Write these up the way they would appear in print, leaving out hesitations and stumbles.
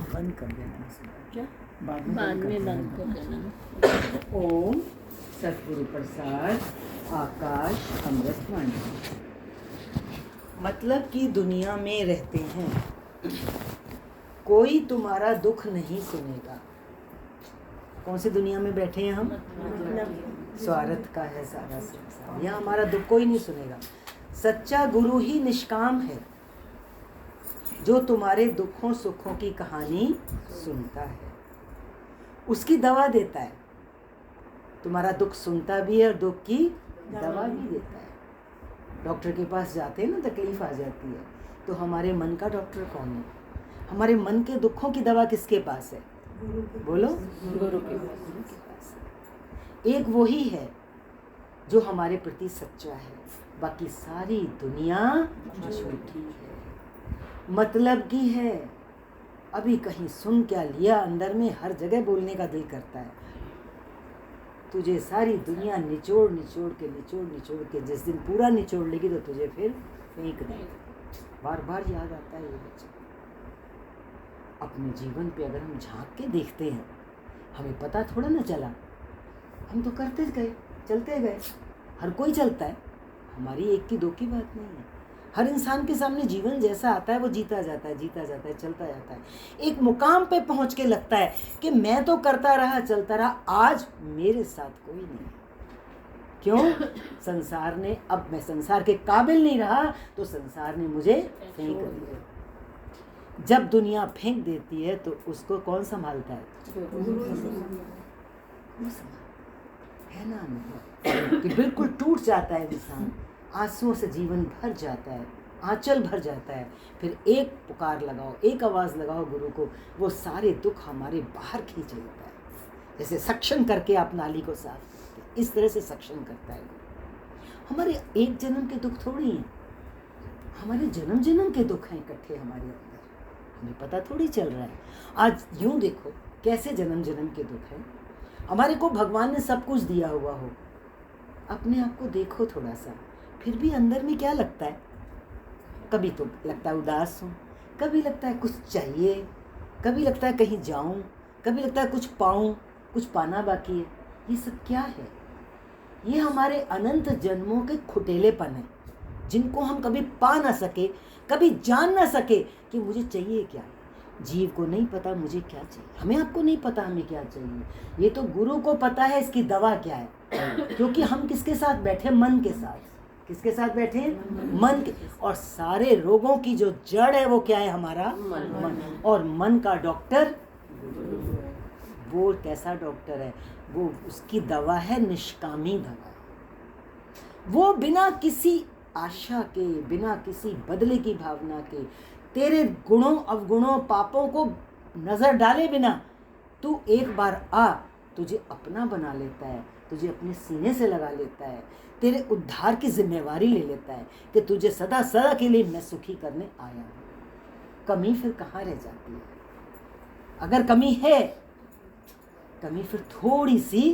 बंद कर देना क्या, बाद में बंद कर देना। ओम सतगुरु प्रसाद आकाश अमृतवाणी। मतलब कि दुनिया में रहते हैं, कोई तुम्हारा दुख नहीं सुनेगा। कौन सी दुनिया में बैठे हैं हम? स्वार्थ का है सारा संसार, यहाँ हमारा दुख कोई नहीं सुनेगा। सच्चा गुरु ही निष्काम है, जो तुम्हारे दुखों सुखों की कहानी सुनता है, उसकी दवा देता है। तुम्हारा दुख सुनता भी है और दुख की दवा भी देता है। डॉक्टर के पास जाते हैं ना, तकलीफ आ जाती है, तो हमारे मन का डॉक्टर कौन है? हमारे मन के दुखों की दवा किसके पास है? बोलो, गुरु के पास। एक वही है जो हमारे प्रति सच्चा है, बाकी सारी दुनिया झूठी है, मतलब की है। अभी कहीं सुन क्या लिया, अंदर में हर जगह बोलने का दिल करता है। तुझे सारी दुनिया निचोड़ निचोड़ के जिस दिन पूरा निचोड़ लेगी तो तुझे फिर फेंक देगी। बार बार याद आता है ये बच्चा। अपने जीवन पे अगर हम झांक के देखते हैं, हमें पता थोड़ा ना चला, हम तो करते गए, चलते गए। हर कोई चलता है, हमारी एक की दो की बात नहीं है। हर इंसान के सामने जीवन जैसा आता है वो जीता जाता है, चलता जाता है। एक मुकाम पे पहुंच के लगता है कि मैं तो करता रहा, चलता रहा, आज मेरे साथ कोई नहीं। क्यों? संसार ने, अब मैं संसार के काबिल नहीं रहा तो संसार ने मुझे फेंक दिया। जब दुनिया फेंक देती है तो उसको कौन संभालता है? है ना अनुभव कि बिल्कुल टूट जाता है इंसान, आंसुओं से जीवन भर जाता है, आंचल भर जाता है। फिर एक पुकार लगाओ, एक आवाज़ लगाओ गुरु को, वो सारे दुख हमारे बाहर खींच लेता है। जैसे सक्शन करके आप नाली को साफ करते हैं, इस तरह से सक्शन करता है गुरु। हमारे एक जन्म के दुख थोड़ी हैं, हमारे जन्म जन्म के दुख हैं इकट्ठे हमारे अंदर, हमें पता थोड़ी चल रहा है। आज यूँ देखो कैसे जन्म जन्म के दुख हैं। हमारे को भगवान ने सब कुछ दिया हुआ हो, अपने आप को देखो थोड़ा सा, फिर भी अंदर में क्या लगता है? कभी तो लगता है उदास हूँ, कभी लगता है कुछ चाहिए, कभी लगता है कहीं जाऊँ, कभी लगता है कुछ पाऊँ, कुछ पाना बाकी है। ये सब क्या है? ये हमारे अनंत जन्मों के खुटेलेपन है, जिनको हम कभी पा ना सके, कभी जान ना सके कि मुझे चाहिए क्या। जीव को नहीं पता मुझे क्या चाहिए, हमें आपको नहीं पता हमें क्या चाहिए। ये तो गुरु को पता है इसकी दवा क्या है, क्योंकि हम किसके साथ बैठे? मन के साथ। किसके साथ बैठे? मन के। और सारे रोगों की जो जड़ है वो क्या है? हमारा मन। और मन का डॉक्टर वो कैसा डॉक्टर है? वो, उसकी दवा है निष्कामी दवा। वो बिना किसी आशा के, बिना किसी बदले की भावना के, तेरे गुणों अवगुणों पापों को नजर डाले बिना तू एक बार आ, तुझे अपना बना लेता है, तुझे अपने सीने से लगा लेता है, तेरे उद्धार की जिम्मेवारी ले लेता है कि तुझे सदा सदा के लिए मैं सुखी करने आया हूँ। कमी फिर कहाँ रह जाती है? अगर कमी है, कमी फिर थोड़ी सी,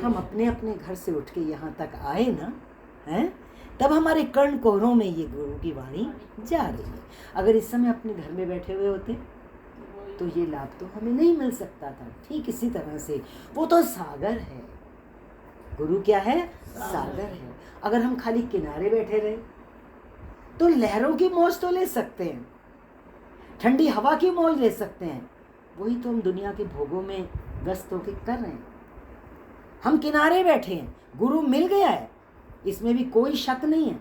हम अपने अपने घर से उठ के यहाँ तक आए ना, हैं, तब हमारे कर्ण कोहरों में ये गुरु की वाणी जा रही है। अगर इस समय अपने घर में बैठे हुए होते तो ये लाभ तो हमें नहीं मिल सकता था। ठीक इसी तरह से वो तो सागर है, गुरु क्या है? सागर है। अगर हम खाली किनारे बैठे रहे तो लहरों की मौज तो ले सकते हैं, ठंडी हवा की मौज ले सकते हैं, वही तो हम दुनिया के भोगों में व्यस्त होकर कर रहे हैं। हम किनारे बैठे हैं, गुरु मिल गया है, इसमें भी कोई शक नहीं है,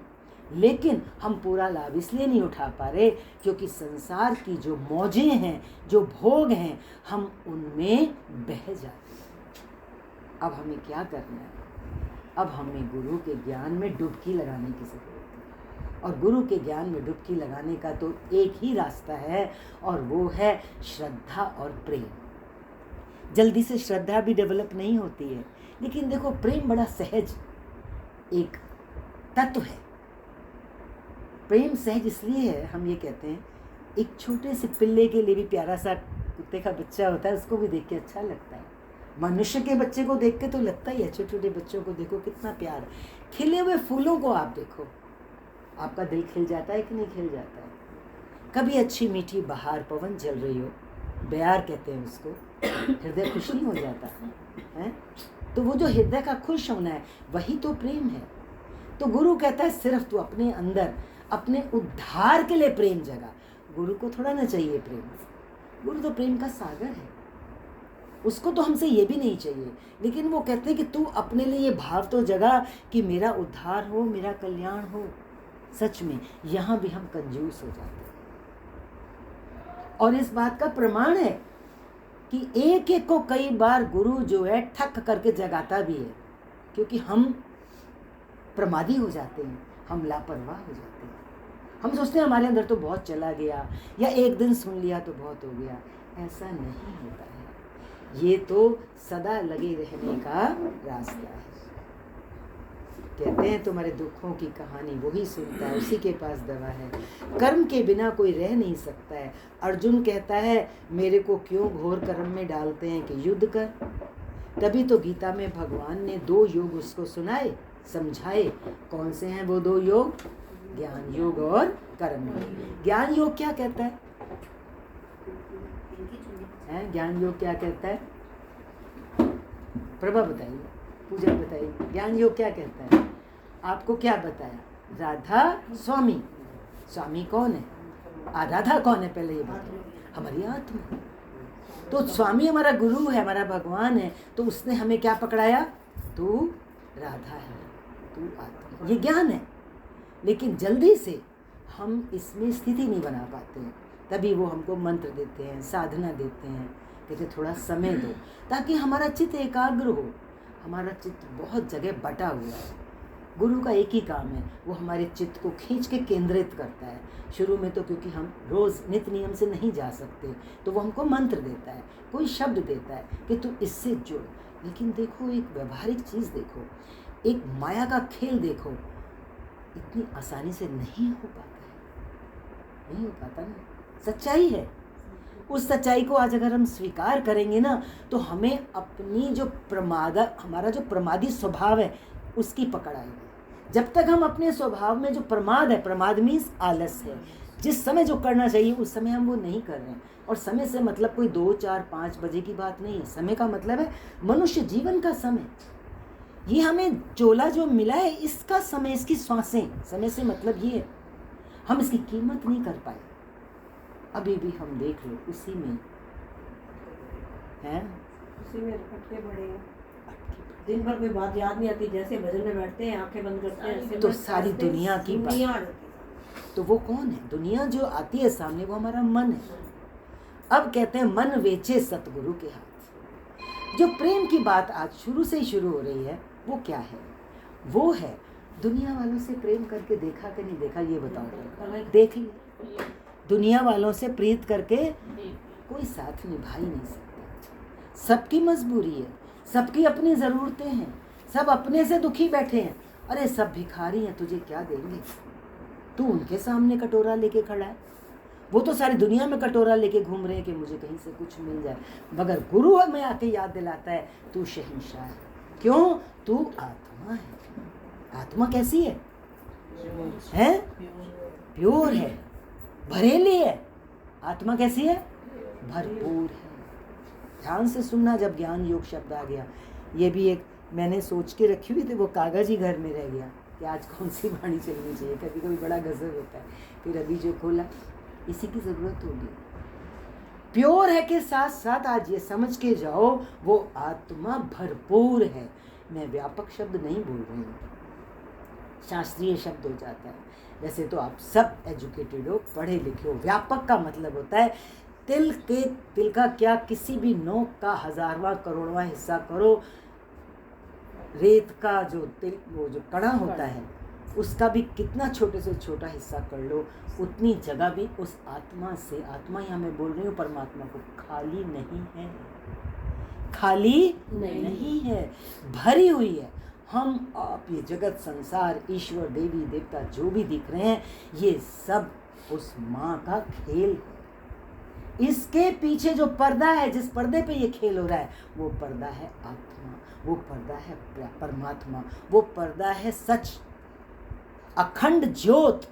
लेकिन हम पूरा लाभ इसलिए नहीं उठा पा रहे क्योंकि संसार की जो मौजें हैं, जो भोग हैं, हम उनमें बह जाते हैं। अब हमें क्या करना है? अब हमें गुरु के ज्ञान में डुबकी लगाने की जरूरत है। और गुरु के ज्ञान में डुबकी लगाने का तो एक ही रास्ता है, और वो है श्रद्धा और प्रेम। जल्दी से श्रद्धा भी डेवलप नहीं होती है, लेकिन देखो प्रेम बड़ा सहज एक तत्व है। प्रेम सहज इसलिए है, हम ये कहते हैं, एक छोटे से पिल्ले के लिए भी प्यारा सा कुत्ते का बच्चा होता है, उसको भी देख के अच्छा लगता है। मनुष्य के बच्चे को देख के तो लगता ही है, छोटे छोटे बच्चों को देखो कितना प्यार। खिले हुए फूलों को आप देखो, आपका दिल खिल जाता है कि नहीं खिल जाता है? कभी अच्छी मीठी बहार पवन चल रही हो, बयार कहते हैं उसको, हृदय खुश नहीं हो जाता है? तो वो जो हृदय का खुश होना है वही तो प्रेम है। तो गुरु कहता है सिर्फ तू अपने अंदर अपने उद्धार के लिए प्रेम जगा। गुरु को थोड़ा ना चाहिए प्रेम, गुरु तो प्रेम का सागर है, उसको तो हमसे ये भी नहीं चाहिए। लेकिन वो कहते हैं कि तू अपने लिए ये भाव तो जगा कि मेरा उद्धार हो, मेरा कल्याण हो। सच में यहाँ भी हम कंजूस हो जाते हैं। और इस बात का प्रमाण है कि एक एक को कई बार गुरु जो है ठक करके जगाता भी है, क्योंकि हम प्रमादी हो जाते हैं, हम लापरवाह हो जाते हैं। हम सोचते हैं हमारे अंदर तो बहुत चला गया, या एक दिन सुन लिया तो बहुत हो गया। ऐसा नहीं होता है, ये तो सदा लगे रहने का रास्ता है। कहते हैं तुम्हारे दुखों की कहानी वही सुनता है, उसी के पास दवा है। कर्म के बिना कोई रह नहीं सकता है। अर्जुन कहता है मेरे को क्यों घोर कर्म में डालते हैं कि युद्ध कर। तभी तो गीता में भगवान ने 2 योग उसको सुनाए, समझाए। कौन से हैं वो 2 योग? ज्ञान योग और कर्म योग। ज्ञान योग क्या कहता है? ज्ञान योग क्या कहता है? प्रभा बताइए, पूजा बताइए, ज्ञान योग क्या कहता है? आपको क्या बताया? राधा स्वामी। स्वामी कौन है? राधा कौन है पहले ये बताओ? हमारी आत्मा। तो स्वामी हमारा गुरु है, हमारा भगवान है। तो उसने हमें क्या पकड़ाया? तू राधा है, तू आत्मा। ये ज्ञान है। लेकिन जल्दी से हम इसमें स्थिति नहीं बना पाते हैं। तभी वो हमको मंत्र देते हैं, साधना देते हैं, कहते थोड़ा समय दो ताकि हमारा चित्त एकाग्र हो। हमारा चित्त बहुत जगह बटा हुआ है। गुरु का एक ही काम है, वो हमारे चित्त को खींच के केंद्रित करता है। शुरू में तो क्योंकि हम रोज़ नित्य नियम से नहीं जा सकते, तो वो हमको मंत्र देता है, कोई शब्द देता है कि तू इससे जुड़। लेकिन देखो, एक व्यवहारिक चीज़ देखो, एक माया का खेल देखो, इतनी आसानी से नहीं हो पाता है, नहीं हो पाता ना। सच्चाई है। उस सच्चाई को आज अगर हम स्वीकार करेंगे ना, तो हमें अपनी जो हमारा जो प्रमादी स्वभाव है उसकी पकड़ आएगी। जब तक हम अपने स्वभाव में जो प्रमाद है, प्रमाद मीन्स आलस है, जिस समय जो करना चाहिए उस समय हम वो नहीं कर रहे हैं। और समय से मतलब कोई 2, 4, 5 बजे की बात नहीं है। समय का मतलब है मनुष्य जीवन का समय। ये हमें चोला जो मिला है इसका समय, इसकी श्वासें। समय से मतलब ये है, हम इसकी कीमत नहीं कर पाए। अभी भी हम देख लो उसी में हैं, उसी में अटके पड़े हैं। दिन भर कोई बात याद नहीं आती, जैसे भजन में बैठते हैं, आंखें बंद करते हैं तो सारी दुनिया की बात। तो वो कौन है? दुनिया जो आती है सामने, वो हमारा मन है। अब कहते हैं मन वेचे सतगुरु के हाथ। जो प्रेम की बात आज शुरू से ही शुरू हो रही है, वो क्या है? वो है दुनिया वालों से प्रेम करके देखा कि नहीं देखा, ये बताओ। देख लिया, दुनिया वालों से प्रीत करके कोई साथ निभा ही नहीं सकता। सबकी मजबूरी है, सबकी अपनी ज़रूरतें हैं, सब अपने से दुखी बैठे हैं। अरे सब भिखारी हैं, तुझे क्या देंगे? तू उनके सामने कटोरा लेके खड़ा है। वो तो सारी दुनिया में कटोरा लेके घूम रहे हैं कि मुझे कहीं से कुछ मिल जाए। मगर गुरु हमें आके याद दिलाता है तू शहंशाह है। क्यों? तू आत्मा है। आत्मा कैसी है? प्योर है, भरेली है। आत्मा कैसी है? भरपूर है। ध्यान से सुनना, जब ज्ञान योग शब्द आ गया, ये भी एक मैंने सोच के रखी हुई थी, वो कागज ही घर में रह गया कि आज कौन सी वाणी चलनी चाहिए। कभी कभी बड़ा गजब होता है। फिर अभी जो खोला, इसी की ज़रूरत होगी। प्योर है के साथ साथ आज ये समझ के जाओ, वो आत्मा भरपूर है। मैं व्यापक शब्द नहीं बोल रही हूँ, शास्त्रीय शब्द हो जाता है। वैसे तो आप सब एजुकेटेड हो, पढ़े लिखे हो। व्यापक का मतलब होता है तिल का क्या, किसी भी नोक का 1000वां करोड़वां हिस्सा करो। रेत का जो तिल, वो जो कणा होता है, उसका भी कितना छोटे से छोटा हिस्सा कर लो, उतनी जगह भी उस आत्मा से, आत्मा यहाँ मैं बोल रही हूँ परमात्मा को, खाली नहीं है। खाली नहीं है, भरी हुई है। हम आप ये जगत संसार, ईश्वर, देवी देवता जो भी दिख रहे हैं, ये सब उस माँ का खेल है। इसके पीछे जो पर्दा है, जिस पर्दे पे ये खेल हो रहा है, वो पर्दा है आत्मा, वो पर्दा है परमात्मा, वो पर्दा है सच, अखंड ज्योत।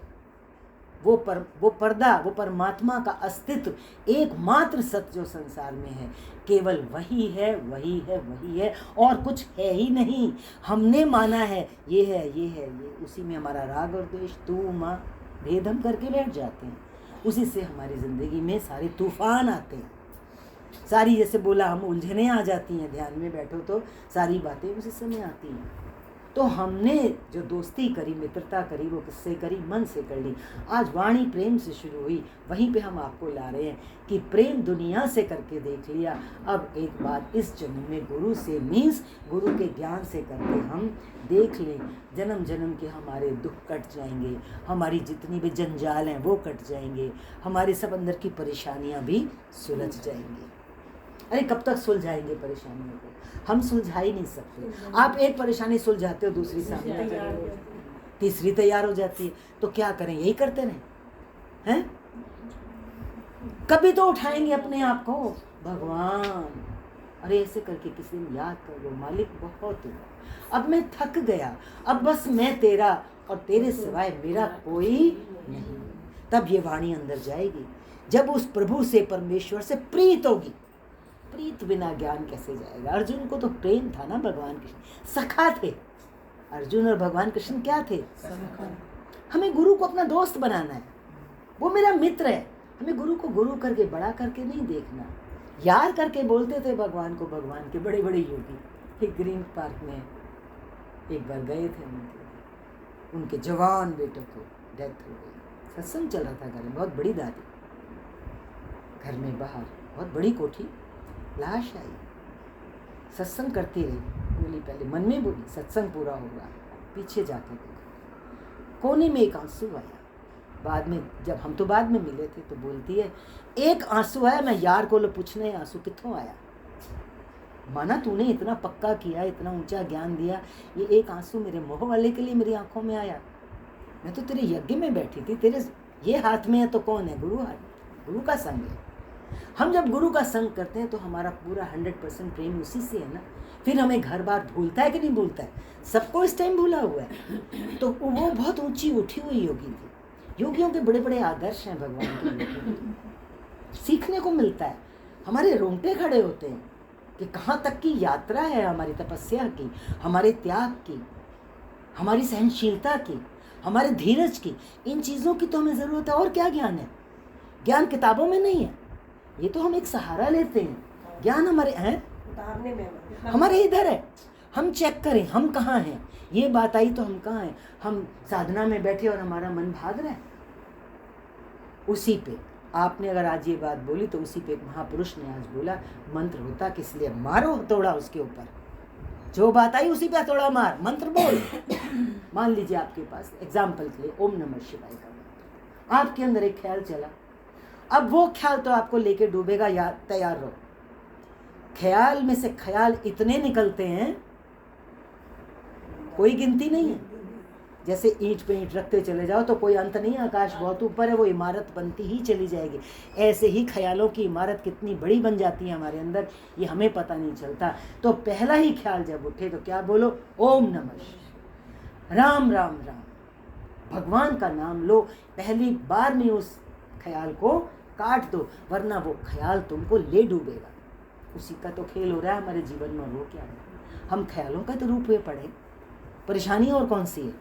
वो पर्दा, वो परमात्मा का अस्तित्व, एकमात्र सत्य जो संसार में है, केवल वही है, वही है, वही है, और कुछ है ही नहीं। हमने माना है ये है, ये है, ये, उसी में हमारा राग और द्वेष, तू माँ भेद हम करके बैठ जाते हैं। उसी से हमारी ज़िंदगी में सारे तूफान आते हैं, सारी, जैसे बोला, हम उलझने आ जाती हैं। ध्यान में बैठो तो सारी बातें उसी समय आती हैं। तो हमने जो दोस्ती करी, मित्रता करी, वो किससे करी? मन से कर ली। आज वाणी प्रेम से शुरू हुई, वहीं पे हम आपको ला रहे हैं कि प्रेम दुनिया से करके देख लिया, अब एक बार इस जन्म में गुरु से, मीन्स गुरु के ज्ञान से करके हम देख लें। जन्म जन्म के हमारे दुख कट जाएंगे, हमारी जितनी भी जंजाल हैं वो कट जाएंगे, हमारे सब अंदर की परेशानियां भी सुलझ जाएंगी। अरे कब तक सुलझाएंगे परेशानियों को? हम सुलझा ही नहीं सकते। आप एक परेशानी सुलझाते हो, दूसरी सामने आ जाती है, तीसरी तैयार हो जाती है। तो क्या करें? यही करते रहें हैं? कभी तो उठाएंगे अपने आप को, भगवान, अरे ऐसे करके किसी दिन याद कर लो, मालिक बहुत हुआ, अब मैं थक गया, अब बस मैं तेरा और तेरे सिवाय मेरा कोई नहीं। तब ये वाणी अंदर जाएगी, जब उस प्रभु से, परमेश्वर से प्रीत होगी। प्रीत बिना ज्ञान कैसे जाएगा? अर्जुन को तो प्रेम था ना, भगवान कृष्ण सखा थे। अर्जुन और भगवान कृष्ण क्या थे? सखा। हमें गुरु को अपना दोस्त बनाना है, वो मेरा मित्र है। हमें गुरु को गुरु करके, बड़ा करके नहीं देखना। यार करके बोलते थे भगवान को, भगवान के बड़े बड़े योगी। एक ग्रीन पार्क में एक बार गए थे, उनके जवान बेटों को डेथ हो गई। सत्संग चल रहा था घर में, बहुत बड़ी दादी, घर में बाहर बहुत बड़ी कोठी, लाश आई। सत्संग करती रही, बोली पहले, मन में बोली सत्संग पूरा होगा, पीछे जाके देखा कोने में एक आंसू आया। बाद में, जब हम तो बाद में मिले थे, तो बोलती है एक आंसू आया, मैं यार को पूछने आंसू कित्थों आया? माना तूने इतना पक्का किया, इतना ऊंचा ज्ञान दिया, ये एक आंसू मेरे मोह वाले के लिए मेरी आंखों में आया? मैं तो तेरे यज्ञ में बैठी थी, तेरे ये हाथ में है तो कौन है? गुरु हाथ, गुरु का संग है। हम जब गुरु का संग करते हैं तो हमारा पूरा 100% प्रेम उसी से है ना। फिर हमें घर बार भूलता है कि नहीं भूलता है? सबको इस टाइम भूला हुआ है। तो वो बहुत ऊंची उठी हुई योगी थी। योगियों के बड़े बड़े आदर्श हैं भगवान के, सीखने को मिलता है। हमारे रोंगटे खड़े होते हैं कि कहाँ तक की यात्रा है हमारी तपस्या की, हमारे त्याग की, हमारी सहनशीलता की, हमारे धीरज की। इन चीज़ों की तो हमें ज़रूरत है। और क्या ज्ञान है? ज्ञान किताबों में नहीं है, ये तो हम एक सहारा लेते हैं। ज्ञान हमारे हैं, उतारने में हमारे इधर है। हम चेक करें हम कहाँ हैं। ये बात आई तो हम कहाँ हैं? हम साधना में बैठे और हमारा मन भाग रहा है उसी पे। आपने अगर आज ये बात बोली तो उसी पे एक महापुरुष ने आज बोला, मंत्र होता किस लिए? मारो हथौड़ा उसके ऊपर, जो बात आई उसी पे हथौड़ा मार, मंत्र बोल। मान लीजिए आपके पास एग्जाम्पल के लिए ओम नमः शिवाय का मंत्र, आपके अंदर एक ख्याल चला, अब वो ख्याल तो आपको लेके डूबेगा, या तैयार रहो। ख्याल में से ख्याल इतने निकलते हैं, कोई गिनती नहीं है। जैसे ईंट पे ईंट रखते चले जाओ तो कोई अंत नहीं, आकाश बहुत ऊपर है, वो इमारत बनती ही चली जाएगी। ऐसे ही ख्यालों की इमारत कितनी बड़ी बन जाती है हमारे अंदर, ये हमें पता नहीं चलता। तो पहला ही ख्याल जब उठे तो क्या बोलो? ओम नमः, राम राम राम, भगवान का नाम लो। पहली बार में उस ख्याल को काट दो, वरना वो ख्याल तुमको ले डूबेगा। उसी का तो खेल हो रहा है हमारे जीवन में। वो क्या है? हम ख्यालों का तो रूप हुए पड़े। परेशानी और कौन सी है?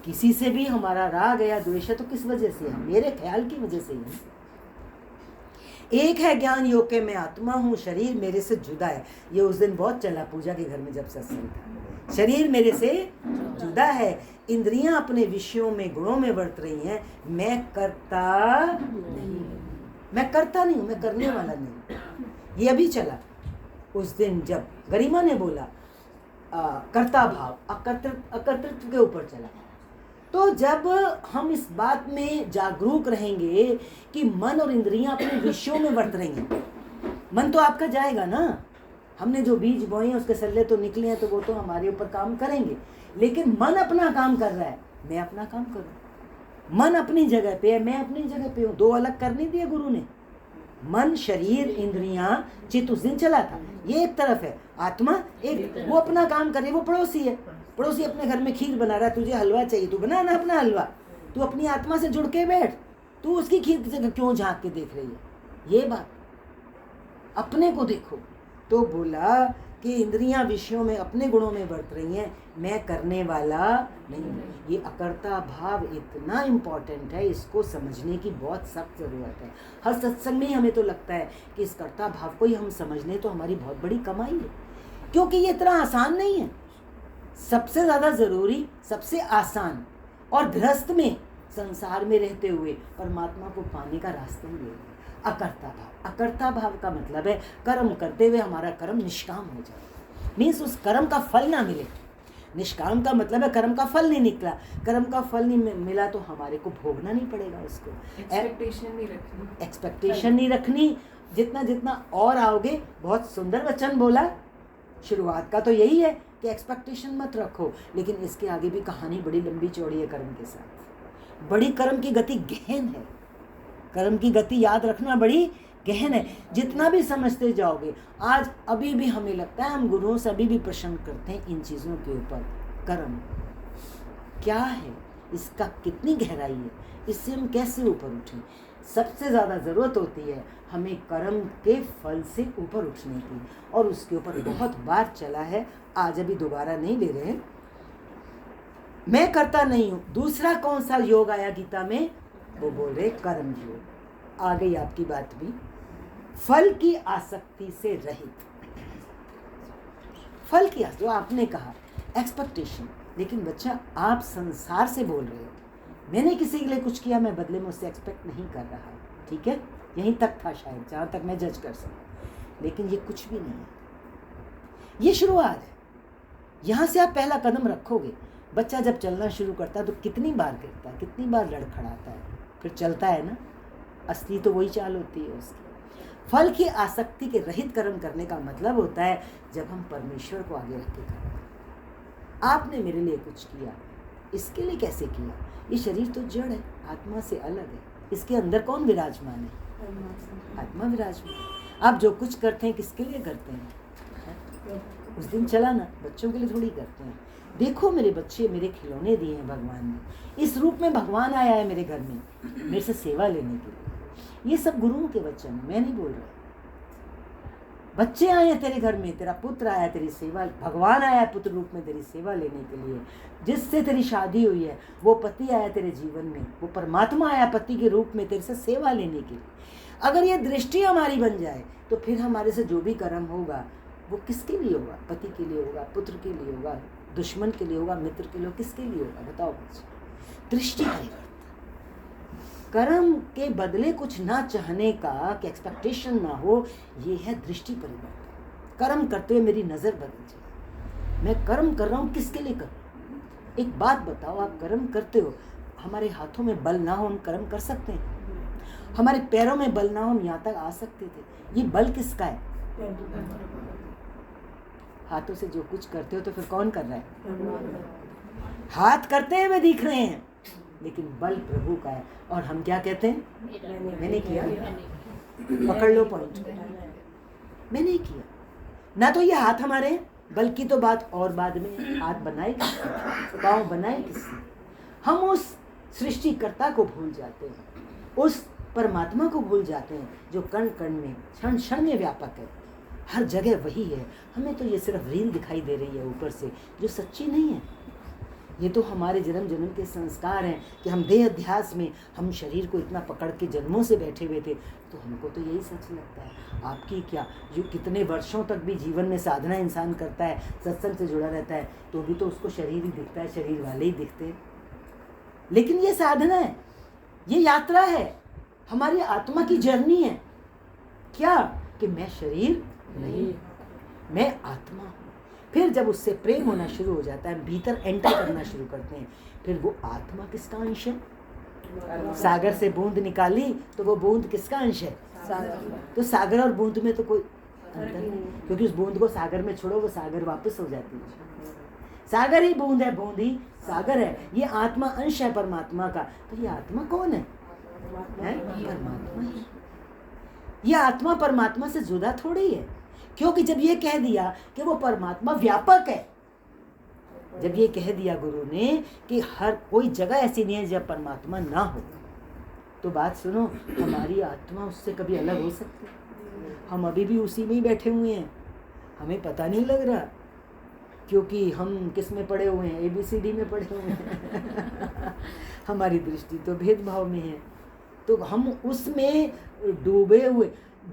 किसी से भी हमारा राग या द्वेष है तो किस वजह से है? मेरे ख्याल की वजह से है। एक है ज्ञान योग के, मैं आत्मा हूँ, शरीर मेरे से जुदा है। ये उस दिन बहुत चला पूजा के घर में जब सत्संग था। शरीर मेरे से जुदा है, इंद्रियां अपने विषयों में, गुणों में बरत रही हैं, मैं करता नहीं, मैं करता नहीं हूँ, मैं करने वाला नहीं। ये अभी चला। उस दिन जब गरिमा ने बोला कर्ता भाव, अकर्तृत्व के ऊपर चला। तो जब हम इस बात में जागरूक रहेंगे कि मन और इंद्रियां अपने विषयों में बरत रही हैं, मन तो आपका जाएगा ना। हमने जो बीज बोए हैं उसके सल्ले तो निकले हैं, तो वो तो हमारे ऊपर काम करेंगे। लेकिन मन अपना काम कर रहा है, मैं अपना काम करूँ। मन अपनी जगह पे है, मैं अपनी जगह पे हूँ। दो अलग कर नहीं दिए गुरु ने। मन, शरीर, इंद्रियां, चित्त उस दिन चला था, ये एक तरफ है। आत्मा एक, वो अपना काम करे, वो पड़ोसी है। पड़ोसी अपने घर में खीर बना रहा है, तुझे हलवा चाहिए, तू बना ना अपना हलवा। तू अपनी आत्मा से जुड़ के बैठ, तू उसकी खीर से क्यों झांक के देख रही है? ये बात, अपने को देखो। तो बोला कि इंद्रियां विषयों में अपने गुणों में बरत रही हैं, मैं करने वाला नहीं हूँ। ये अकर्ता भाव इतना इम्पोर्टेंट है, इसको समझने की बहुत सख्त ज़रूरत है। हर सत्संग में हमें तो लगता है कि इस कर्ता भाव को ही हम समझ लें तो हमारी बहुत बड़ी कमाई है, क्योंकि ये इतना आसान नहीं है। सबसे ज़्यादा ज़रूरी, सबसे आसान और गृहस्थ में, संसार में रहते हुए परमात्मा को पाने का रास्ता ही है अकर्ता भाव। अकर्ता भाव का मतलब है कर्म करते हुए हमारा कर्म निष्काम हो जाए, मीन्स उस कर्म का फल ना मिले। निष्काम का मतलब है कर्म का फल नहीं निकला, कर्म का फल नहीं मिला तो हमारे को भोगना नहीं पड़ेगा उसको। एक्सपेक्टेशन नहीं रखनी। जितना जितना और आओगे, बहुत सुंदर वचन बोला, शुरुआत का तो यही है कि एक्सपेक्टेशन मत रखो, लेकिन इसके आगे भी कहानी बड़ी लंबी चौड़ी है कर्म के साथ। बड़ी कर्म की गति गहन है, कर्म की गति याद रखना बड़ी गहन है। जितना भी समझते जाओगे, आज अभी भी हमें लगता है, हम गुरुओं से अभी भी प्रश्न करते हैं इन चीज़ों के ऊपर। कर्म क्या है, इसका कितनी गहराई है, इससे हम कैसे ऊपर उठें। सबसे ज़्यादा ज़रूरत होती है हमें कर्म के फल से ऊपर उठने की, और उसके ऊपर बहुत बार चला है, आज अभी दोबारा नहीं ले रहे हैं। मैं करता नहीं हूँ। दूसरा कौन सा योग आया गीता में? वो बोल रहे कर्म योग। आ गई आपकी बात भी, फल की आसक्ति से रहित। फल की आसक्ति, जो आपने कहा एक्सपेक्टेशन, लेकिन बच्चा आप संसार से बोल रहे हो, मैंने किसी के लिए कुछ किया, मैं बदले में उससे एक्सपेक्ट नहीं कर रहा, ठीक है, यहीं तक था शायद, जहाँ तक मैं जज कर सकूँ। लेकिन ये कुछ भी नहीं है, ये शुरुआत है। यहाँ से आप पहला कदम रखोगे। बच्चा जब चलना शुरू करता है तो कितनी बार गिरता है, कितनी बार लड़खड़ाता है, फिर चलता है ना। असली तो वही चाल होती है उसकी। फल की आसक्ति के रहित कर्म करने का मतलब होता है जब हम परमेश्वर को आगे रख के करते। आपने मेरे लिए कुछ किया, इसके लिए कैसे किया? ये शरीर तो जड़ है, आत्मा से अलग है। इसके अंदर कौन विराजमान है? आत्मा विराजमान। आप जो कुछ करते हैं किसके लिए करते हैं? उस दिन चला ना, बच्चों के लिए थोड़ी करते हैं। देखो मेरे बच्चे, मेरे खिलौने दिए हैं भगवान ने, इस रूप में भगवान आया है मेरे घर में मेरे से सेवा लेने के लिए। ये सब गुरुओं के वचन हैं, मैं नहीं बोल रहा। बच्चे आए हैं तेरे घर में, तेरा पुत्र आया तेरी सेवा, भगवान आया है पुत्र रूप में तेरी सेवा लेने के लिए। जिससे तेरी शादी हुई है वो पति आया तेरे जीवन में, वो परमात्मा आया पति के रूप में तेरे से सेवा लेने के लिए। अगर ये दृष्टि हमारी बन जाए तो फिर हमारे से जो भी कर्म होगा वो किसके लिए होगा? पति के लिए होगा, पुत्र के लिए होगा, दुश्मन के लिए होगा, मित्र के लिए, किसके लिए होगा? बताओ बच्चे। दृष्टि परिवर्तन, कर्म के बदले कुछ ना चाहने का, कि एक्सपेक्टेशन ना हो, ये है दृष्टि परिवर्तन। कर्म करते हुए मेरी नज़र बदल जाए, मैं कर्म कर रहा हूँ किसके लिए कर रहा हूँ? एक बात बताओ, आप कर्म करते हो, हमारे हाथों में बल ना हो हम कर्म कर सकते हैं? हमारे पैरों में बल ना हो हम यहाँ तक आ सकते थे? ये बल किसका है? हाथों से जो कुछ करते हो तो फिर कौन कर रहा है? हाथ करते हुए दिख रहे हैं, लेकिन बल प्रभु का है। और हम क्या कहते हैं? मैंने किया। पकड़ लो पॉइंट, मैंने किया ना। तो ये हाथ हमारे हैं, बल्कि तो बात और बाद में, हाथ बनाए किसने, पाँव बनाए किसने? हम उस सृष्टिकर्ता को भूल जाते हैं, उस परमात्मा को भूल जाते हैं जो कण कण में, क्षण क्षण में व्यापक है, हर जगह वही है। हमें तो ये सिर्फ रील दिखाई दे रही है ऊपर से, जो सच्ची नहीं है। ये तो हमारे जन्म जन्म के संस्कार हैं कि हम देह अध्यास में, हम शरीर को इतना पकड़ के जन्मों से बैठे हुए थे, तो हमको तो यही सच लगता है। आपकी क्या, जो कितने वर्षों तक भी जीवन में साधना इंसान करता है, सत्संग से जुड़ा रहता है, तो भी तो उसको शरीर ही दिखता है, शरीर वाले ही दिखते हैं। लेकिन ये साधना है, ये यात्रा है, हमारी आत्मा की जर्नी है। क्या कि मैं शरीर नहीं, मैं आत्मा हूँ। फिर जब उससे प्रेम होना शुरू हो जाता है, भीतर एंटर करना शुरू करते हैं, फिर वो आत्मा किसका अंश है? सागर से बूंद निकाली तो वो बूंद किसका अंश है? तो सागर और बूंद में तो कोई अंतर नहीं, क्योंकि उस बूंद को सागर में छोड़ो, वो सागर वापस हो जाती है। सागर ही बूंद है, बूंद ही सागर है। ये आत्मा अंश है परमात्मा का। तो ये आत्मा कौन है? परमात्मा ही। ये आत्मा परमात्मा से जुदा थोड़ी है, क्योंकि जब ये कह दिया कि वो परमात्मा व्यापक है, जब ये कह दिया गुरु ने कि हर कोई जगह ऐसी नहीं है जब परमात्मा ना हो, तो बात सुनो, हमारी आत्मा उससे कभी अलग हो सकती है? हम अभी भी उसी में ही बैठे हुए हैं, हमें पता नहीं लग रहा, क्योंकि हम किस में पड़े हुए हैं? ABCD में पड़े हुए हैं। हमारी दृष्टि तो भेदभाव में है, तो हम उसमें डूबे हुए,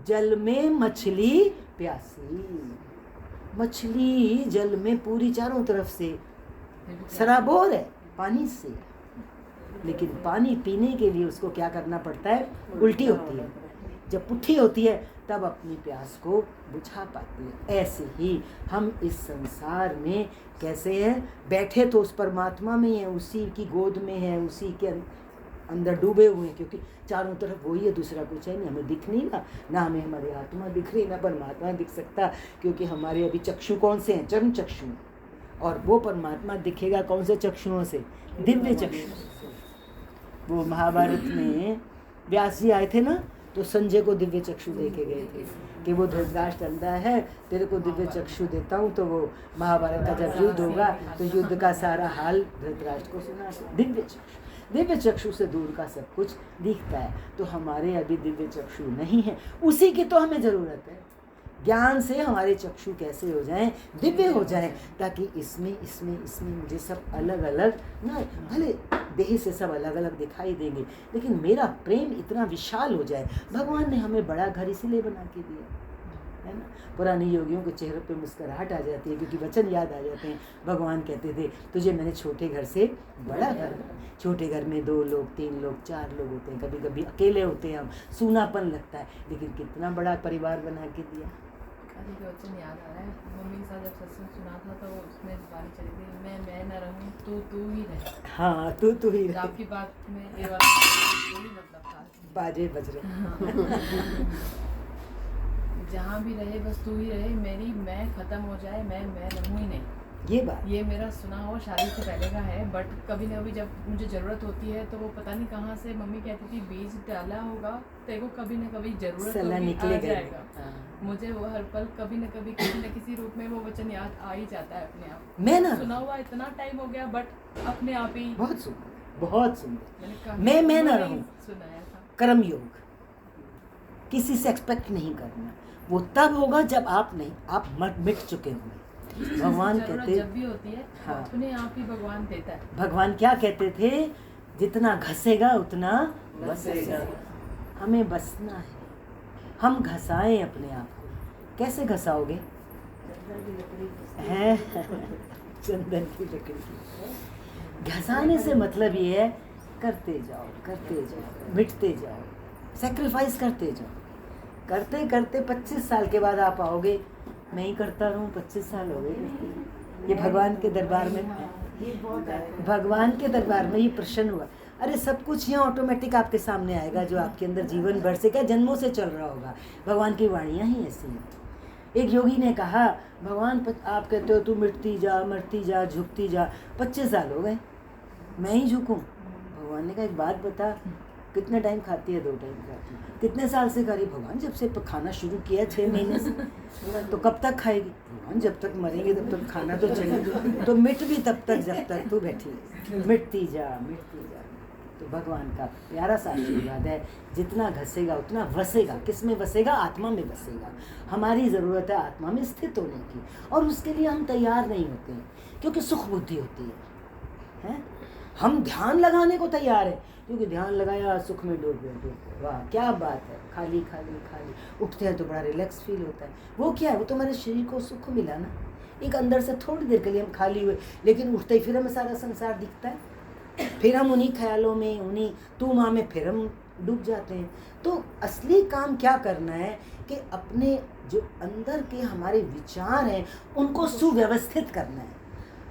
जल में मछली प्यासी, मछली जल में पूरी चारों तरफ से सराबोर है पानी से, लेकिन पानी पीने के लिए उसको क्या करना पड़ता है? उल्टी होती है, जब पुट्ठी होती है तब अपनी प्यास को बुझा पाती है। ऐसे ही हम इस संसार में कैसे हैं? बैठे तो उस परमात्मा में हैं, उसी की गोद में है, उसी के अंदर डूबे हुए हैं, क्योंकि चारों तरफ वही है, दूसरा कुछ है नहीं। हमें दिख नहीं रहा, ना हमें हमारी आत्मा दिख रही, ना परमात्मा दिख सकता, क्योंकि हमारे अभी चक्षु कौन से हैं? चर्म चक्षु, और वो परमात्मा दिखेगा कौन से चक्षुओं से? दिव्य चक्षु। वो महाभारत में व्यास जी आए थे ना, तो संजय को दिव्य चक्षु देके गए थे कि वो धृतराष्ट्र अंधा है, तेरे को दिव्य चक्षु देता हूँ, तो वो महाभारत का जब युद्ध होगा तो युद्ध का सारा हाल धृतराष्ट्र को सुना। दिव्य चक्षु, दिव्य चक्षु से दूर का सब कुछ दिखता है, तो हमारे अभी दिव्य चक्षु नहीं है, उसी की तो हमें ज़रूरत है। ज्ञान से हमारे चक्षु कैसे हो जाएं? दिव्य हो जाएं, ताकि इसमें इसमें इसमें मुझे सब अलग अलग ना, भले देह से सब अलग अलग दिखाई देंगे, लेकिन मेरा प्रेम इतना विशाल हो जाए। भगवान ने हमें बड़ा घर इसीलिए बना के दिया है ना। पुराने योगियों के चेहरे पे मुस्कुराहट आ जाती है, क्योंकि वचन याद आ जाते हैं। भगवान कहते थे, तुझे मैंने छोटे घर से बड़ा घर। छोटे घर में 2 लोग, 3 लोग, 4 लोग होते हैं, कभी कभी अकेले होते हैं हम, सूनापन लगता है, लेकिन कितना बड़ा परिवार बना के दिया। अभी का वचन याद आ रहा है, मम्मी के साथ जब सत्संग सुना था तो उसमें बारी चली थी, मैं न रहूं, तू ही रहे। हाँ, तू ही रहे। आपकी बात में ये वाला यही मतलब था, बाजे बज रहे। जहाँ भी रहे बस तू ही रहे, मैं खत्म हो जाए, मैं रहूं ही नहीं। ये बात, ये मेरा सुना हो शादी से पहले का है, बट कभी न कभी जब मुझे ज़रूरत होती है तो वो पता नहीं कहाँ से मम्मी कहती थी, बीज डाला होगा तेरे को, कभी न कभी ज़रूरत होगी, आ जाएगा। मुझे वो हर पल कभी न कभी किसी न किसी रूप में वो वचन याद आ ही जाता है अपने आप। मैं ना सुना हुआ इतना टाइम हो गया, बट अपने आप ही बहुत सुंदर, बहुत सुंदर। मैं ना रहूं, सुनाया था। कर्म योग, किसी से एक्सपेक्ट नहीं करना, वो तब होगा जब आप नहीं, आप मिट चुके होंगे। भगवान कहते, जब भी होती है हाँ, अपने आप ही भगवान देता है। भगवान क्या कहते थे? जितना घसेगा उतना बसेगा। हमें बसना है, हम घसाएं अपने आप को। कैसे घसाओगे? हैं? चंदन की लकड़ी। घसाने से मतलब ये है, करते जाओ, मिटते जाओ, सेक्रीफाइस करते जाओ। करते करते 25 साल के बाद आप आओगे, मैं ही करता रहूं, 25 साल हो गए। ये भगवान के दरबार में, भगवान के दरबार में ये प्रश्न हुआ। अरे सब कुछ यहाँ ऑटोमेटिक आपके सामने आएगा, जो आपके अंदर जीवन भर से क्या जन्मों से चल रहा होगा। भगवान की वाणियाँ ही ऐसी हैं। एक योगी ने कहा, भगवान आप कहते हो तू मिटती जा, मरती जा, झुकती जा, 25 साल हो गए, मैं ही झुकूं? भगवान ने कहा, एक बात बता, कितने टाइम खाती है? 2 टाइम खाती है। कितने साल से खा रही? भगवान जब से खाना शुरू किया 6 महीने से। तो कब तक खाएगी? भगवान जब तक मरेंगे तब तक खाना तो चाहिए। तो मिट भी तब तक जब तक तू बैठी, मिटती जा, मिटती जा। तो भगवान का प्यारा सा आशीर्वाद है, जितना घसेगा उतना वसेगा। किस में वसेगा? आत्मा में वसेगा। हमारी ज़रूरत है आत्मा में स्थित होने की, और उसके लिए हम तैयार नहीं होते हैं, क्योंकि सुख बुद्धि होती है? हम ध्यान लगाने को तैयार है, क्योंकि ध्यान लगाया सुख में डूब गए। वाह क्या बात है, खाली खाली खाली। उठते हैं तो बड़ा रिलैक्स फील होता है। वो क्या है? वो तो हमारे शरीर को सुख मिला ना। एक अंदर से थोड़ी देर के लिए हम खाली हुए, लेकिन उठते ही फिर हमें सारा संसार दिखता है, फिर हम उन्हीं ख्यालों में, उन्हीं तू माँ में फिर हम डूब जाते हैं। तो असली काम क्या करना है कि अपने जो अंदर के हमारे विचार हैं उनको सुव्यवस्थित करना है।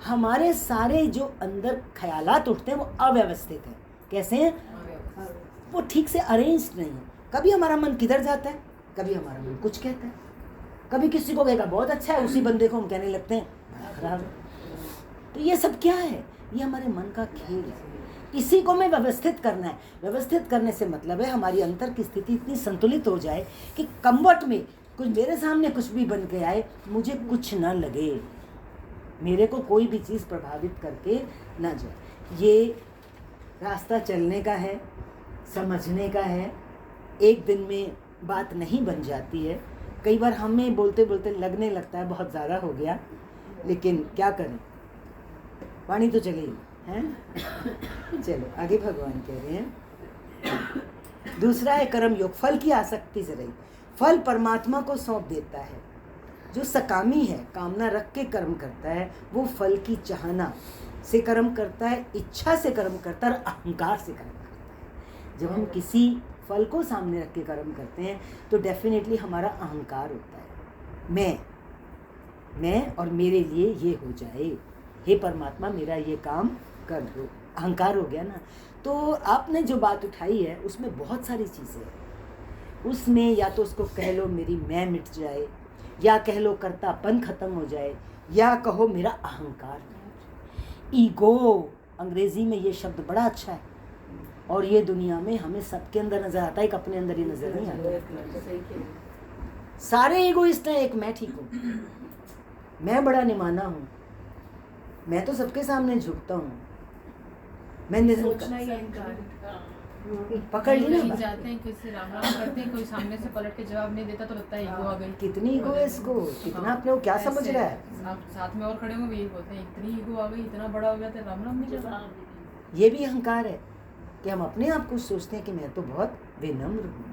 हमारे सारे जो अंदर ख्यालात उठते हैं वो अव्यवस्थित हैं। कैसे हैं? वो ठीक से अरेंज नहीं है। कभी हमारा मन किधर जाता है, कभी हमारा मन कुछ कहता है, कभी किसी को कहेगा बहुत अच्छा है, उसी बंदे को हम कहने लगते हैं बड़ा खराब है। तो ये सब क्या है? ये हमारे मन का खेल है। इसी को हमें व्यवस्थित करना है। व्यवस्थित करने से मतलब है हमारी अंतर की स्थिति इतनी संतुलित हो जाए कि कम्बट में कुछ मेरे सामने कुछ भी बन के आए, मुझे कुछ ना लगे। मेरे को कोई भी चीज़ प्रभावित करके ना जाए। ये रास्ता चलने का है, समझने का है। एक दिन में बात नहीं बन जाती है। कई बार हमें बोलते बोलते लगने लगता है बहुत ज़्यादा हो गया, लेकिन क्या करें, वाणी तो चलेगी हैं। चलो आगे भगवान कह रहे हैं, दूसरा है कर्म योग, फल की आसक्ति से रही। फल परमात्मा को सौंप देता है। जो सकामी है, कामना रख के कर्म करता है, वो फल की चाहना से कर्म करता है, इच्छा से कर्म करता है और अहंकार से कर्म करता है। जब हम किसी फल को सामने रख के कर्म करते हैं तो डेफिनेटली हमारा अहंकार होता है, मैं और मेरे लिए ये हो जाए, हे परमात्मा मेरा ये काम कर दो, अहंकार हो गया ना। तो आपने जो बात उठाई है उसमें बहुत सारी चीज़ें हैं। उसमें या तो उसको कह लो मेरी मैं मिट जाए, या कह लो कर्तापन खत्म हो जाए, या कहो मेरा अहंकार। ईगो, अंग्रेजी में ये शब्द बड़ा अच्छा है और ये दुनिया में हमें सबके अंदर नजर आता है, एक अपने अंदर ही नजर नहीं आता। सारे ईगोइस्ट हैं, एक मैं ठीक हूँ, मैं बड़ा निमाना हूँ, मैं तो सबके सामने झुकता हूँ, मैं पकड़ ली ना। जाते हैं किसी राम राम करते हैं, कोई सामने से पलट के जवाब नहीं देता तो लगता है ईगो आ गई। कितनी ईगो है इसको, कितना अपने को क्या समझ रहा है। आप साथ में और खड़े होंगे यही बोलते हैं इतनी ईगो आ गई, इतना बड़ा हो गया तो राम राम नहीं करता। ये भी अहंकार है कि हम अपने आप को सोचते हैं कि मैं तो बहुत विनम्र हूँ।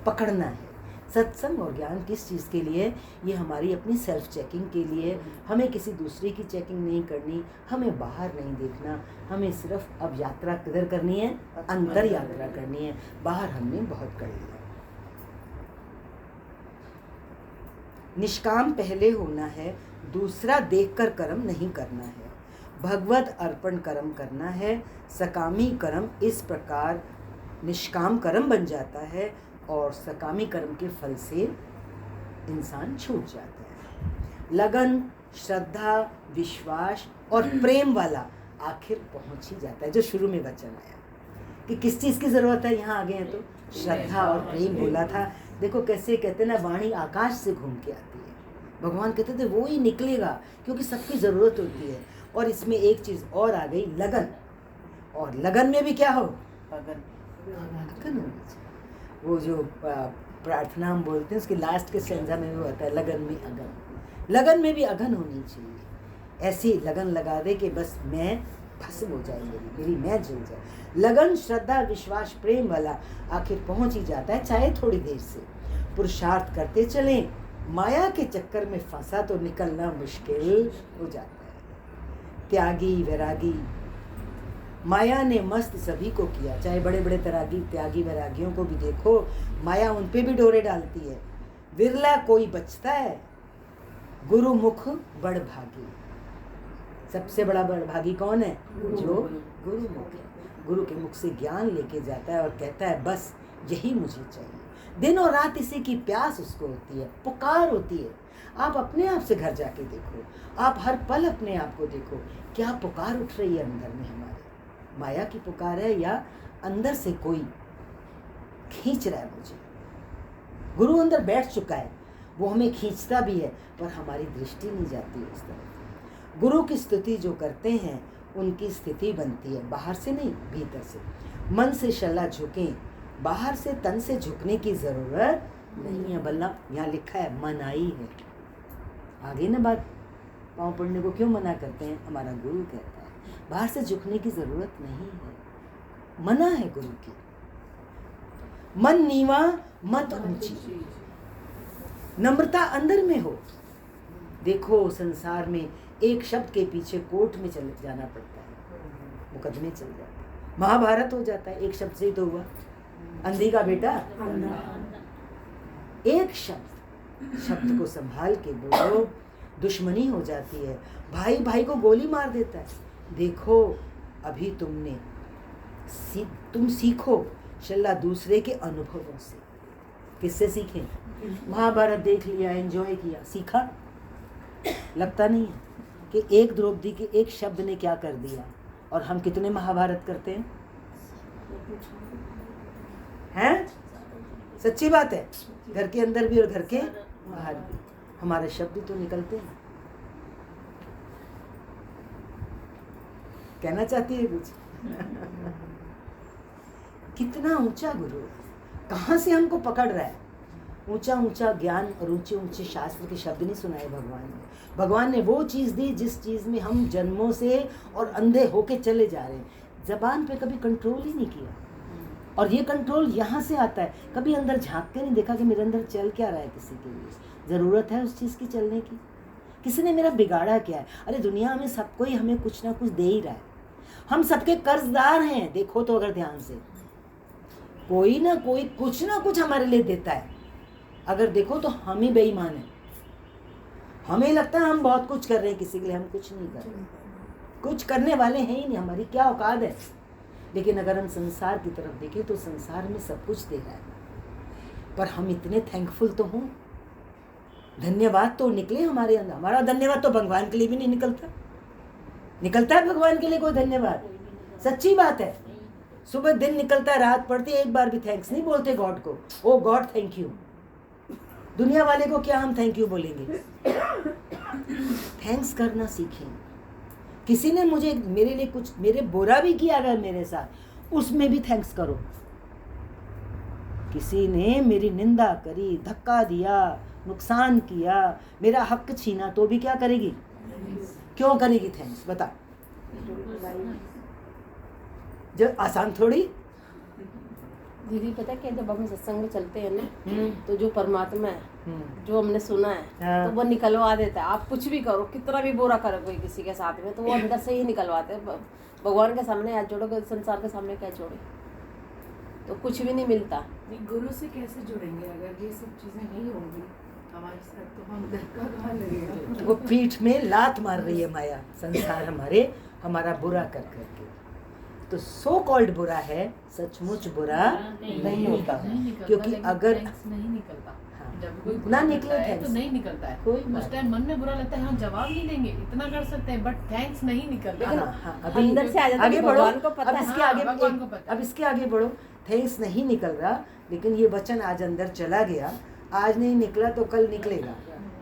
पकड़ना है। सत्संग और ज्ञान किस चीज़ के लिए? ये हमारी अपनी सेल्फ चेकिंग के लिए। हमें किसी दूसरे की चेकिंग नहीं करनी, हमें बाहर नहीं देखना, हमें सिर्फ अब यात्रा किधर करनी है? अंतर यात्रा करनी है। बाहर हमने बहुत कर लिया। निष्काम पहले होना है, दूसरा देखकर कर्म नहीं करना है। भगवत अर्पण कर्म करना है। सकामी कर्म इस प्रकार निष्काम कर्म बन जाता है और सकामी कर्म के फल से इंसान छूट जाता है। लगन, श्रद्धा, विश्वास और प्रेम वाला आखिर पहुंच ही जाता है। जो शुरू में वचन आया कि किस चीज़ की ज़रूरत है, यहाँ आ गए हैं तो श्रद्धा और प्रेम बोला था। देखो कैसे कहते ना, वाणी आकाश से घूम के आती है। भगवान कहते थे वो ही निकलेगा क्योंकि सबकी ज़रूरत होती है। और इसमें एक चीज़ और आ गई, लगन। और लगन में भी क्या हो? अगन होनी चाहिए। वो जो प्रार्थना हम बोलते हैं उसके लास्ट के स्टेंजा में भी होता है लगन में अगन। लगन में भी अगन होनी चाहिए। ऐसी लगन लगा दे कि बस मैं भस्म हो जाए, मेरी मैं जल जाए। लगन, श्रद्धा, विश्वास, प्रेम वाला आखिर पहुंच ही जाता है, चाहे थोड़ी देर से। पुरुषार्थ करते चलें, माया के चक्कर में फंसा तो निकलना मुश्किल हो जाता है। त्यागी, वैरागी, माया ने मस्त सभी को किया। चाहे बड़े बड़े त्यागी वैरागियों को भी देखो, माया उन पे भी डोरे डालती है। विरला कोई बचता है, गुरु मुख बड़ भागी। सबसे बड़ा बड़ भागी कौन है? जो गुरु मुख है। गुरु के मुख से ज्ञान लेके जाता है और कहता है बस यही मुझे चाहिए। दिन और रात इसी की प्यास उसको होती है, पुकार होती है। आप अपने आप से घर जाके देखो, आप हर पल अपने आप को देखो, क्या पुकार उठ रही है अंदर में हमारे? माया की पुकार है या अंदर से कोई खींच रहा है मुझे? गुरु अंदर बैठ चुका है, वो हमें खींचता भी है, पर हमारी दृष्टि नहीं जाती उस तरफ। गुरु की स्तुति जो करते हैं उनकी स्थिति बनती है, बाहर से नहीं, भीतर से। मन से शला झुकें, बाहर से तन से झुकने की जरूरत नहीं है। बल्ला यहाँ लिखा है मन आई है। आगे ना बात, पाँव पड़ने को क्यों मना करते हैं? हमारा गुरु कहता है बाहर से झुकने की जरूरत नहीं है, मना है गुरु की। मन नीवा मत ऊंची, नम्रता अंदर में हो। देखो संसार में एक शब्द के पीछे कोर्ट में चले जाना पड़ता है, मुकदमे चल जाते हैं, महाभारत हो जाता है। एक शब्द से ही तो हुआ, अंधी का बेटा एक शब्द को संभाल के बोलो, दुश्मनी हो जाती है। भाई भाई को गोली मार देता है। देखो अभी तुम सीखो शल्ला दूसरे के अनुभवों से। किससे सीखें? महाभारत देख लिया, एंजॉय किया, सीखा? लगता नहीं है कि एक द्रौपदी के एक शब्द ने क्या कर दिया। और हम कितने महाभारत करते हैं? सच्ची बात है, घर के अंदर भी और घर के बाहर भी हमारे शब्द तो निकलते हैं। कहना चाहती है कुछ? कितना ऊंचा गुरु, कहाँ से हमको पकड़ रहा है। ऊंचा ऊंचा ज्ञान और ऊंचे ऊंचे शास्त्र के शब्द नहीं सुनाए भगवान ने। भगवान ने वो चीज़ दी जिस चीज़ में हम जन्मों से और अंधे होके चले जा रहे हैं। ज़बान पे कभी कंट्रोल ही नहीं किया, और ये कंट्रोल यहाँ से आता है। कभी अंदर झांक के नहीं देखा कि मेरे अंदर चल क्या रहा है, किसी के लिए ज़रूरत है उस चीज़ की चलने की, किसी ने मेरा बिगाड़ा क्या है। अरे दुनिया में सबको ही हमें कुछ ना कुछ दे ही रहा है, हम सबके कर्जदार हैं। देखो तो अगर ध्यान से, कोई ना कोई कुछ ना कुछ हमारे लिए देता है। अगर देखो तो हम ही बेईमान हैं। हमें लगता है हम बहुत कुछ कर रहे हैं किसी के लिए, हम कुछ नहीं कर रहे, कुछ करने वाले हैं ही नहीं, हमारी क्या औकात है। लेकिन अगर हम संसार की तरफ देखें तो संसार में सब कुछ दे रहा है, पर हम इतने थैंकफुल तो हों, धन्यवाद तो निकले हमारे अंदर। हमारा धन्यवाद तो भगवान के लिए भी नहीं निकलता। निकलता है भगवान के लिए कोई धन्यवाद? सच्ची बात है। सुबह दिन निकलता है, रात पड़ती है, एक बार भी थैंक्स नहीं बोलते गॉड को। ओ गॉड थैंक यू। दुनिया वाले को क्या हम थैंक यू बोलेंगे? थैंक्स करना सीखें। किसी ने मुझे मेरे लिए कुछ मेरे बुरा भी किया अगर मेरे साथ, उसमें भी थैंक्स करो। किसी ने मेरी निंदा करी, धक्का दिया, नुकसान किया, मेरा हक छीना, तो भी क्या करेगी? क्यों करेगी थैंक्स? बता। जब आसान थोड़ी। दीदी पता क्या, जब हम सत्संग में चलते हैं ना, तो जो परमात्मा है, जो हमने सुना है, तो वो निकलवा देता है। आप कुछ भी करो, कितना भी बुरा करो कोई किसी के साथ में, तो वो अंदर से ही निकलवाते हैं। भगवान के सामने हाथ जोड़ोगे, संसार के सामने क्या जोड़े, तो कुछ भी नहीं मिलता। गुरु से कैसे जुड़ेंगे अगर ये सब चीजें नहीं होंगी हमारे साथ, तो हम धक्का कहाँ लगेगा? वो पीठ में लात मार रही है माया, संसार हमारा बुरा कर करके। तो सो कॉल्ड बुरा है, सचमुच बुरा नहीं होता, क्योंकि अगर नहीं निकलता, जब कोई ना निकले है तो नहीं निकलता है। कोई उस टाइम मन में बुरा लगता है, हाँ जवाब नहीं देंगे, इतना कर सकते हैं, बट थैंक्स नहीं निकलता। अभी अंदर से आ जाता है, आगे बढ़ो। भगवान को पता अब है। इसके हाँ, आगे भगवान को पता है। अब इसके आगे बढ़ो। थैंक्स नहीं निकल रहा, लेकिन ये वचन आज अंदर चला गया। आज नहीं निकला तो कल निकलेगा।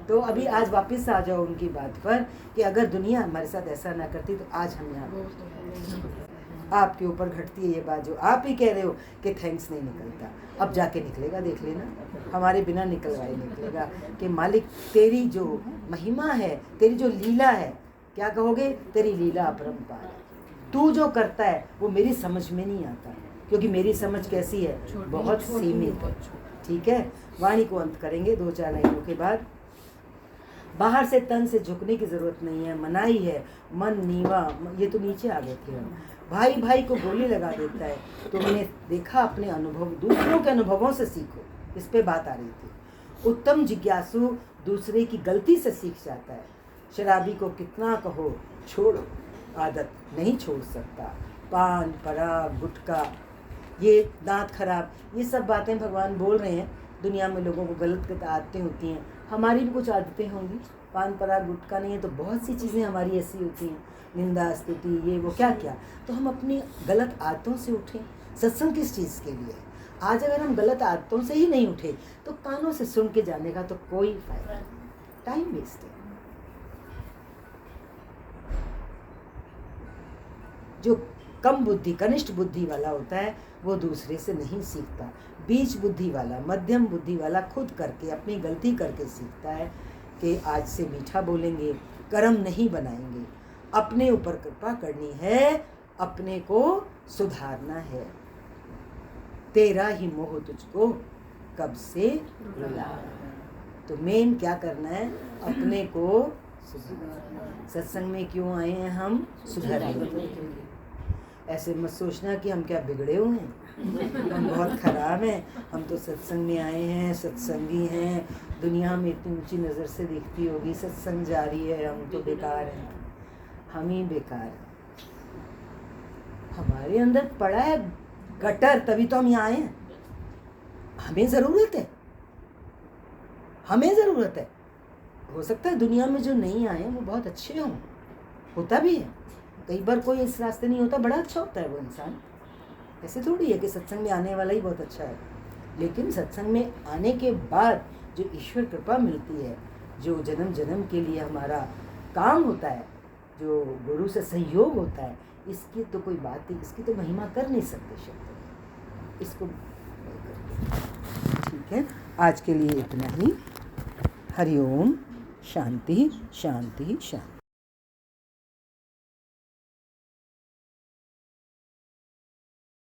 तो अभी आज वापस आ जाओ उनकी बात पर कि अगर दुनिया हमारे साथ ऐसा ना करती तो आज हम यहाँ आपके ऊपर घटती है ये बात जो आप ही कह रहे हो कि थैंक्स नहीं निकलता। अब जाके निकलेगा, देख लेना, हमारे बिना निकलवाए निकलेगा कि मालिक तेरी जो महिमा है, तेरी जो लीला है, क्या कहोगे? तेरी लीला अपरंपार है। तू जो करता है वो मेरी समझ में नहीं आता, क्योंकि मेरी समझ कैसी है? बहुत सीमित है। ठीक है, वाणी को अंत करेंगे 2-4 लाइनों के बाद। बाहर से तन से झुकने की जरूरत नहीं है, मनाई है, मन नीवा। ये तो नीचे आ गए थे हम। भाई भाई को गोली लगा देता है। तुमने देखा अपने अनुभव, दूसरों के अनुभवों से सीखो, इस पे बात आ रही थी। उत्तम जिज्ञासु दूसरे की गलती से सीख जाता है। शराबी को कितना कहो छोड़ो, आदत नहीं छोड़ सकता। पान, पराग, गुटखा, ये दांत खराब, ये सब बातें भगवान बोल रहे हैं। दुनिया में लोगों को गलत आदतें होती हैं, हमारी भी कुछ आदतें होंगी। पान, पराग, गुटखा नहीं है तो बहुत सी चीज़ें हमारी ऐसी होती हैं, निंदा, स्तुति, ये वो क्या क्या। तो हम अपनी गलत आदतों से उठें। सत्संग किस चीज़ के लिए? आज अगर हम गलत आदतों से ही नहीं उठे तो कानों से सुन के जाने का तो कोई फायदा नहीं, टाइम वेस्ट है। जो कम बुद्धि, कनिष्ठ बुद्धि वाला होता है वो दूसरे से नहीं सीखता। बीच बुद्धि वाला, मध्यम बुद्धि वाला खुद करके, अपनी गलती करके सीखता है कि आज से मीठा बोलेंगे, कर्म नहीं बनाएंगे, अपने ऊपर कृपा करनी है, अपने को सुधारना है। तेरा ही मोह तुझको कब से रुला। तो मेन क्या करना है? अपने को सुधारना। सत्संग में क्यों आए हैं हम? सुधारने। ऐसे मत सोचना कि हम क्या बिगड़े हुए हैं, हम बहुत खराब हैं। हम तो सत्संग में आए हैं, सत्संगी हैं। दुनिया में इतनी ऊंची नज़र से देखती होगी, सत्संग जारी है, हम तो बेकार हैं। हम ही बेकार हैं। हमारे अंदर पड़ा है गटर, तभी तो हम यहाँ आए हैं। हमें ज़रूरत है, हमें ज़रूरत है। हो सकता है दुनिया में जो नहीं आए वो बहुत अच्छे हों, होता भी है। कई बार कोई इस रास्ते नहीं होता, बड़ा अच्छा होता है वो इंसान। ऐसे थोड़ी है कि सत्संग में आने वाला ही बहुत अच्छा है। लेकिन सत्संग में आने के बाद जो ईश्वर कृपा मिलती है, जो जन्म जन्म के लिए हमारा काम होता है, जो गुरु से सहयोग होता है, इसकी तो कोई बात ही, इसकी तो महिमा कर नहीं सकते शब्द, इसको ठीक है। आज के लिए इतना ही। हरिओम। शांति शांति शांति।